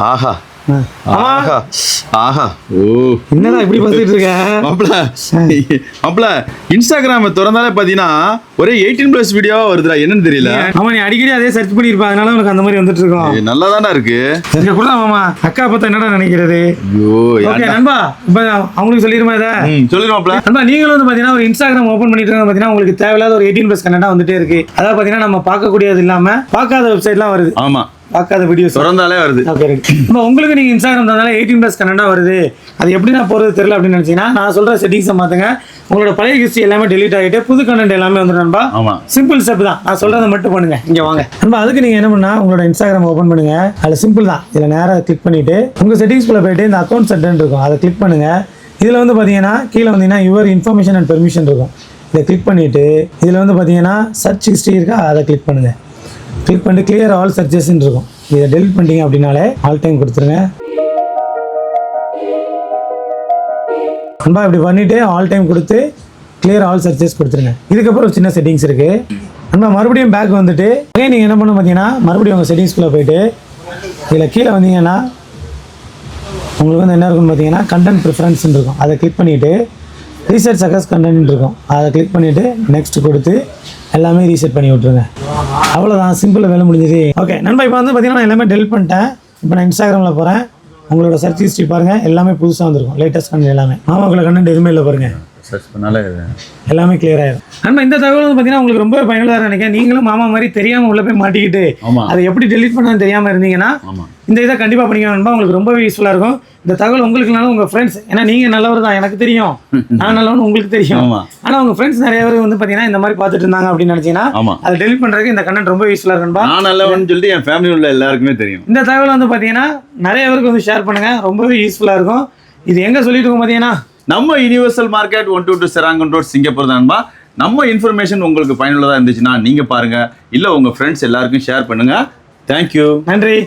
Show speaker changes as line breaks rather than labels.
ஆஹா ஆஹா ஆஹா ஓ
என்னடா இப்படி பார்த்துட்டு இருக்க
மாப்ள இன்ஸ்டாகிராம திறந்தாலே பாத்தீங்கன்னா ஒரே 18+ வீடியோவா வருதுடா, என்னன்னு தெரியல.
ஆமா, நீ அடிக்கடி அதே சர்ச் பண்ணிருப்பா, அதனால உனக்கு அந்த மாதிரி வந்துட்டு இருக்கோம்.
நல்லா தானே இருக்கு.
சரி கூட மாமா, அக்கா பார்த்தா என்னடா நினைக்கிறது?
ஐயோ
ஓகே நண்பா, இப்ப அவங்களுக்கு சொல்லிருமா இதை?
சொல்லிருமாப்ல.
நண்பா, நீங்களும் வந்து பாத்தீங்கன்னா ஒரு இன்ஸ்டாகிராம் ஓபன் பண்ணிட்டு இருக்க பாத்தீங்கன்னா உங்களுக்கு தேவையில்லாத ஒரு 18+ கண்டென்ட்டா வந்துட்டே இருக்கு. அதாவது பாத்தீங்கன்னா நம்ம பார்க்கக்கூடியது இல்லாம பார்க்காத வெப்சைட்லாம் வருது.
ஆமா,
பார்க்காத வீடியோஸ்
திறந்தாலே வருது.
இப்போ உங்களுக்கு நீங்க இன்ஸ்டாகிராம் தந்தால 18+ கண்டென்ட்டா வருது, அது எப்படி நான் போறது தெரியல அப்படின்னு நினைச்சீங்கன்னா நான் சொல்ற செட்டிங்ஸை மாத்துங்க. உங்களோட பழைய ஹிஸ்ட்ரி எல்லாமே டெலீட் ஆகிட்டு புது கண்டென்ட் எல்லாமே வந்துடும் நண்பா. சிம்பிள் ஸ்டெப் தான், நான் சொல்றதை மட்டும் பண்ணுங்க. இங்க வாங்க நண்பா, அதுக்கு நீங்க என்ன பண்ணா உங்களோட இன்ஸ்டாகிராம் ஓபன் பண்ணுங்க. அதுல சிம்பிள் தான், இதுல நேரா கிளிக் பண்ணிட்டு உங்க செட்டிங்ஸ்குள்ள போயிட்டு இந்த அக்கௌண்ட் செட்டன்ட் இருக்கும், அதை கிளிக் பண்ணுங்க. இதுல வந்து பாத்தீங்கன்னா கீழே வந்தீங்கன்னா யுவர் இன்ஃபர்மேஷன் அண்ட் பெர்மிஷன் இருக்கும், இதை கிளிக் பண்ணிட்டு இதுல வந்து பாத்தீங்கன்னா சர்ச் ஹிஸ்ட்ரி இருக்கா, அதை கிளிக் பண்ணுங்க. கிளிக் பண்ணிட்டு கிளியர் ஆல் சர்ச்சஸ்ன்னு இருக்கும், இதை டெலிட் பண்ணிட்டீங்க அப்படின்னாலே ஆல் டைம் கொடுத்துருங்க. நண்பா இப்படி பண்ணிவிட்டு ஆல் டைம் கொடுத்து கிளியர் ஆல் சர்ச்சஸ் கொடுத்துருங்க. இதுக்கப்புறம் ஒரு சின்ன செட்டிங்ஸ் இருக்குது நண்பா. மறுபடியும் பேக் வந்துட்டு நீங்கள் என்ன பண்ணணும் பார்த்தீங்கன்னா மறுபடியும் உங்கள் செட்டிங்ஸ்குள்ளே போயிட்டு இதில் கீழே வந்தீங்கன்னா உங்களுக்கு வந்து என்ன இருக்குன்னு பார்த்தீங்கன்னா கண்டென்ட் ப்ரிஃபரன்ஸ்ன்னு இருக்கும், அதை கிளிக் பண்ணிவிட்டு ரீசெட் சக்கஸ் கண்டென்ட் இருக்கும், அதை கிளிக் பண்ணிவிட்டு நெக்ஸ்ட் கொடுத்து எல்லாமே ரீசெட் பண்ணி விட்ருங்க. அவ்வளோதான், சிம்பிள் வேலை முடிஞ்சது. ஓகே நண்பா, இப்போ வந்து பார்த்தீங்கன்னா நான் எல்லாமே டெலிட் பண்ணிட்டேன். இப்போ நான் இன்ஸ்டாகிராமில் போகிறேன், உங்களோட சர்ச் ஹிஸ்ட்ரி பாருங்கள், எல்லாமே புதுசாக வந்துருக்கும், லேட்டஸ்ட் கண்டென்ட் எல்லாமே. மாமாக்குள்ள கண்டென்ட் எதுவுமே இல்லை பாருங்கள்,
சர்ச் பண்ணாலே
எல்லாமே கிளியர் ஆயிடும். நண்பா இந்த தகவல் வந்து பார்த்தீங்கன்னா உங்களுக்கு ரொம்ப பயனுள்ளதாக நினைக்கிறேன். நீங்களும் மாமா மாதிரி தெரியாமல் உள்ள போய் மாட்டிக்கிட்டு அதை எப்படி டெலிட் பண்ண தெரியாமல் இருந்தீங்கன்னா இந்த இதை கண்டிப்பாக பண்ணிக்கணும் நண்பா, உங்களுக்கு ரொம்பவே யூஸ்ஃபுல்லாக இருக்கும். இந்த தகவல் உங்களுக்குனாலும் உங்கள் ஃப்ரெண்ட்ஸ், ஏன்னா நீங்கள் நல்லவர் தான் எனக்கு தெரியும், நான் நல்லவனு உங்களுக்கு தெரியும், ஆனால் உங்கள் ஃப்ரெண்ட்ஸ் நிறைய பேர் வந்து பார்த்தீங்கன்னா இந்த மாதிரி பார்த்துட்டு இருந்தாங்க அப்படின்னு நினச்சிங்கன்னா அதை டெலிட் பண்ணுறதுக்கு இந்த கண்டென்ட் ரொம்ப யூஸ்ஃபுல்லாக இருக்குன்பா.
நான் நல்லவன்னு சொல்லிட்டு என் ஃபேமிலி உள்ள எல்லாருக்குமே தெரியும்.
இந்த தகவல் வந்து பார்த்தீங்கன்னா நிறைய பேருக்கு வந்து ஷேர் பண்ணுங்கள், ரொம்பவே யூஸ்ஃபுல்லாக இருக்கும். இது எங்கே சொல்லிட்டு இருக்கோம் பார்த்தீங்கன்னா
நம்ம யுனிவர்சல் மார்க்கெட் 122 செராங்கன் ரோட் சிங்கப்பூர் தான்பா. நம்ம இன்ஃபர்மேஷன் உங்களுக்கு பயனுள்ளதாக இருந்துச்சுன்னா நீங்கள் பாருங்கள், இல்லை உங்கள் ஃப்ரெண்ட்ஸ் எல்லாருக்கும் ஷேர் பண்ணுங்கள். தேங்க்யூ,
நன்றி.